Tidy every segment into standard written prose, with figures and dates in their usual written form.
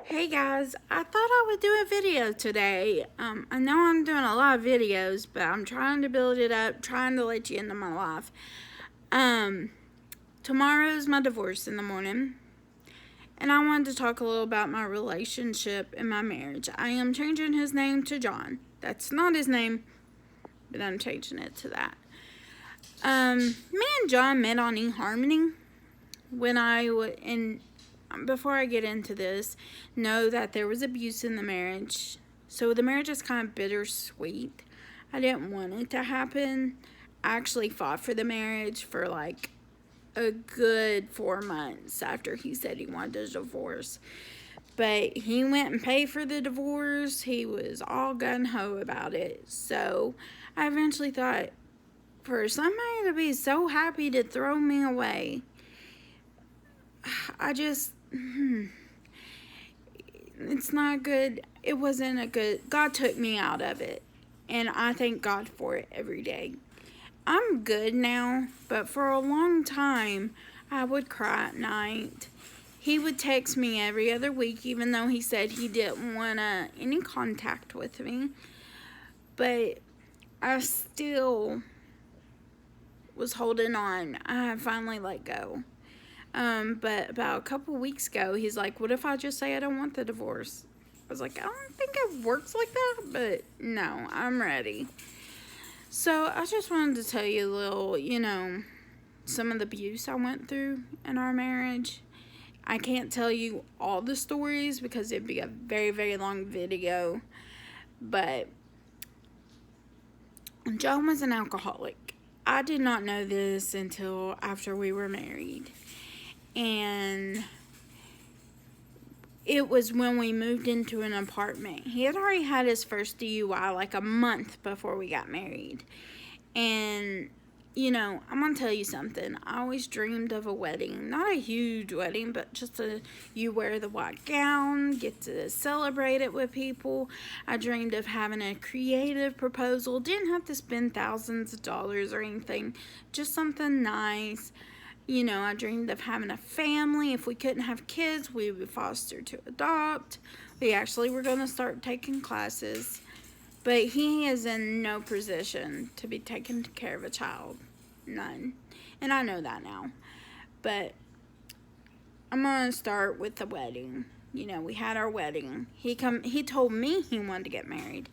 Hey guys, I thought I would do a video today. I know I'm doing a lot of videos, but I'm trying to build it up, trying to let you into my life. Um, Tomorrow's my divorce in the morning, and I wanted to talk a little about my relationship and my marriage. I am changing his name to John. That's not his name, but I'm changing it to that. Me and John met on eHarmony when before I get into this, know that there was abuse in the marriage. So the marriage is kind of bittersweet. I didn't want it to happen. I actually fought for the marriage for like a good 4 months after he said he wanted a divorce. But he went and paid for the divorce. He was all gung-ho about it. So I eventually thought, for somebody to be so happy to throw me away, it's not good. It wasn't a good, God took me out of it, and I thank God for it every day. I'm good now, but for a long time, I would cry at night. He would text me every other week, even though he said he didn't want any contact with me, but I still was holding on. I finally let go. But about a couple weeks ago, he's like, what if I just say I don't want the divorce? I was like, I don't think it works like that, but no, I'm ready. So I just wanted to tell you a little, some of the abuse I went through in our marriage. I can't tell you all the stories because it'd be a very, very long video, but John was an alcoholic. I did not know this until after we were married. And it was when we moved into an apartment. He had already had his first DUI like a month before we got married. And, I'm going to tell you something. I always dreamed of a wedding. Not a huge wedding, but just you wear the white gown, get to celebrate it with people. I dreamed of having a creative proposal. Didn't have to spend thousands of dollars or anything. Just something nice. I dreamed of having a family. If we couldn't have kids, we would foster to adopt. We actually were going to start taking classes. But he is in no position to be taking care of a child. None. And I know that now. But I'm going to start with the wedding. We had our wedding. He told me he wanted to get married.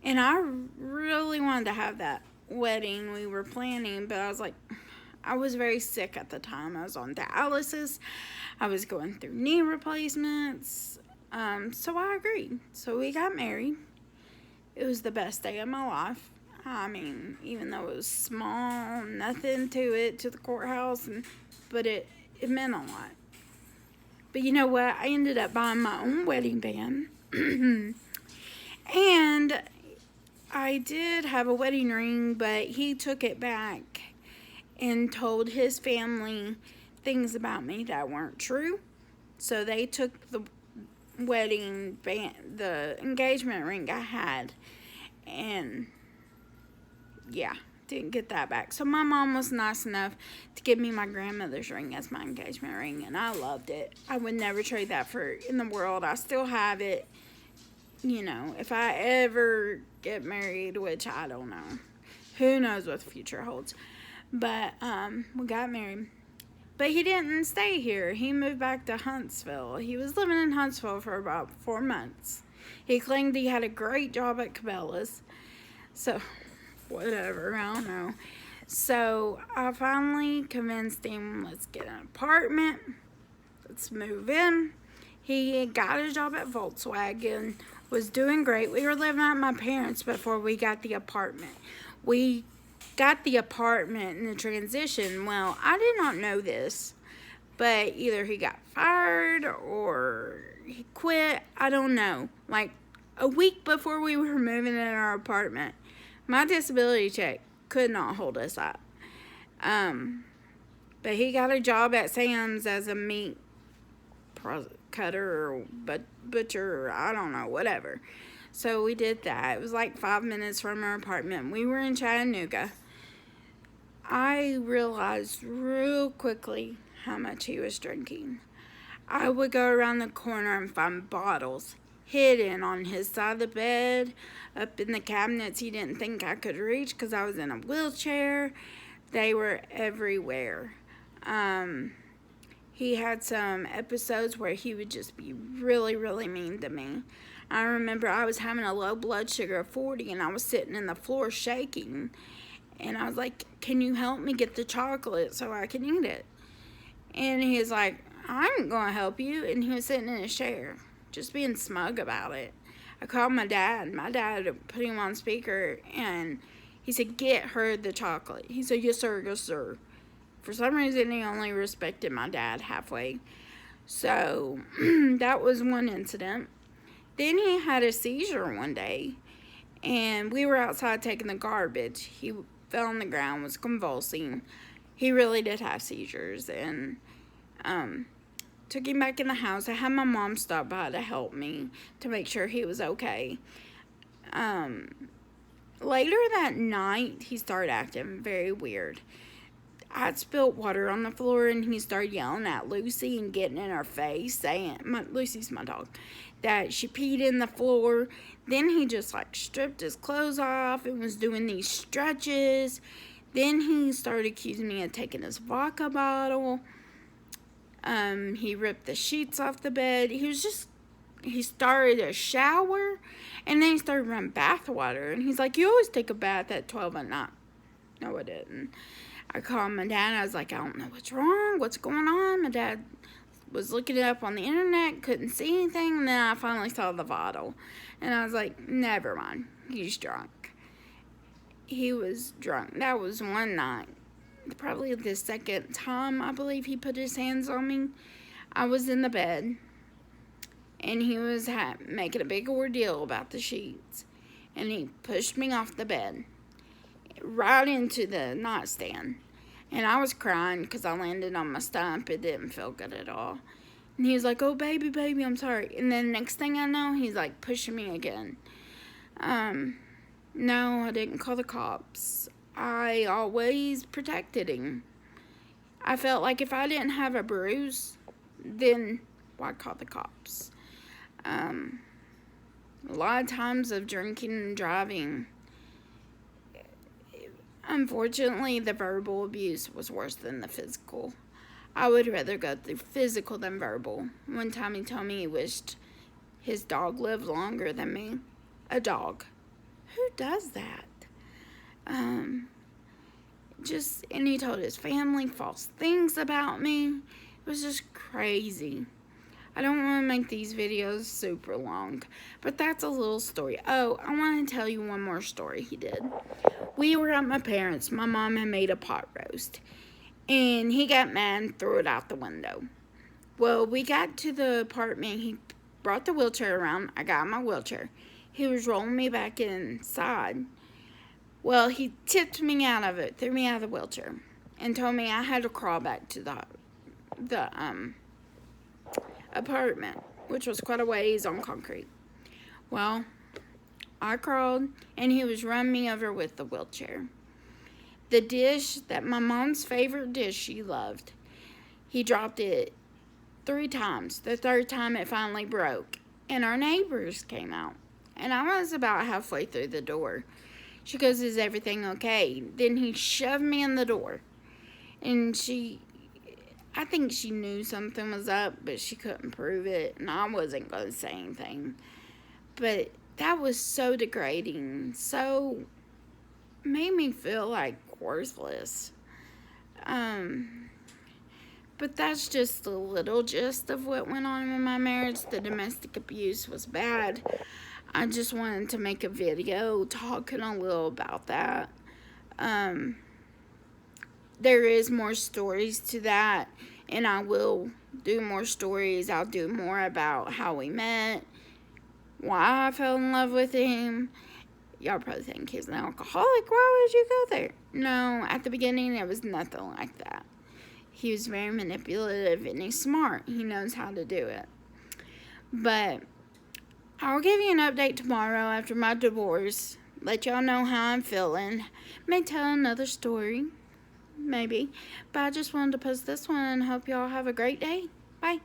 And I really wanted to have that wedding we were planning, but I was very sick at the time. I was on dialysis. I was going through knee replacements. So I agreed. So we got married. It was the best day of my life. I mean, even though it was small, nothing to the courthouse, but it meant a lot. But you know what? I ended up buying my own wedding band. And I did have a wedding ring, but he took it back and told his family things about me that weren't true. So they took the wedding band, the engagement ring I had, and didn't get that back. So my mom was nice enough to give me my grandmother's ring as my engagement ring, and I loved it. I would never trade that for in the world. I still have it. If I ever get married, which I don't know, who knows what the future holds. But we got married. But he didn't stay here. He moved back to Huntsville. He was living in Huntsville for about 4 months. He claimed he had a great job at Cabela's. So, whatever, I don't know. So, I finally convinced him, let's get an apartment. Let's move in. He got a job at Volkswagen. Was doing great. We were living at my parents' before we got the apartment. We got the apartment in the transition. Well, I did not know this, but either he got fired or he quit. I don't know. Like a week before we were moving in our apartment, my disability check could not hold us up. But he got a job at Sam's as a meat cutter or butcher, or I don't know, whatever. So we did that. It was like 5 minutes from our apartment. We were in Chattanooga. I realized real quickly how much he was drinking. I would go around the corner and find bottles hidden on his side of the bed, up in the cabinets he didn't think I could reach because I was in a wheelchair. They were everywhere. He had some episodes where he would just be really, really mean to me. I remember I was having a low blood sugar of 40 and I was sitting in the floor shaking. And I was like, can you help me get the chocolate so I can eat it? And he was like, I'm going to help you. And he was sitting in his chair, just being smug about it. I called my dad. My dad put him on speaker and he said, get her the chocolate. He said, yes, sir, yes, sir. For some reason, he only respected my dad halfway. So that was one incident. Then he had a seizure one day, and we were outside taking the garbage. He fell on the ground, was convulsing. He really did have seizures, and took him back in the house. I had my mom stop by to help me to make sure he was okay. Later that night, he started acting very weird. I'd spilled water on the floor, and he started yelling at Lucy and getting in her face, saying, Lucy's my dog, that she peed in the floor. Then he just stripped his clothes off and was doing these stretches. Then he started accusing me of taking his vodka bottle. He ripped the sheets off the bed. He started a shower, and then he started running bath water. And he's like, you always take a bath at 12 at night. No, I didn't. I called my dad. I was like, I don't know what's wrong. What's going on? My dad was looking it up on the internet, couldn't see anything, and then I finally saw the bottle. And I was like, never mind. He's drunk. He was drunk. That was one night. Probably the second time, I believe, he put his hands on me. I was in the bed, and he was making a big ordeal about the sheets. And he pushed me off the bed, right into the nightstand. And I was crying because I landed on my stomach. It didn't feel good at all. And he was like, oh, baby, I'm sorry. And then next thing I know, he's pushing me again. No, I didn't call the cops. I always protected him. I felt like if I didn't have a bruise, then why call the cops? A lot of times of drinking and driving, unfortunately, the verbal abuse was worse than the physical. I would rather go through physical than verbal. One time he told me he wished his dog lived longer than me. A dog. Who does that? And he told his family false things about me. It was just crazy. I don't want to make these videos super long, but that's a little story. Oh, I want to tell you one more story he did. We were at my parents'. My mom had made a pot roast, and he got mad and threw it out the window. Well, we got to the apartment. He brought the wheelchair around. I got in my wheelchair. He was rolling me back inside. Well, he tipped me out of it, threw me out of the wheelchair, and told me I had to crawl back to the apartment, which was quite a ways on concrete. Well, I crawled, and he was running me over with the wheelchair. The dish, that my mom's favorite dish she loved, he dropped it 3 times. The 3rd time it finally broke, and our neighbors came out, and I was about halfway through the door. She goes, is everything okay? Then he shoved me in the door, and I think she knew something was up, but she couldn't prove it, and I wasn't going to say anything. But that was so degrading, so made me feel worthless. But that's just a little gist of what went on in my marriage. The domestic abuse was bad. I just wanted to make a video talking a little about that. There is more stories to that, and I will do more stories. I'll do more about how we met, why I fell in love with him. Y'all probably think he's an alcoholic. Why would you go there? No, at the beginning, it was nothing like that. He was very manipulative, and he's smart. He knows how to do it. But I'll give you an update tomorrow after my divorce. Let y'all know how I'm feeling. May tell another story. Maybe. But I just wanted to post this one and hope y'all have a great day. Bye.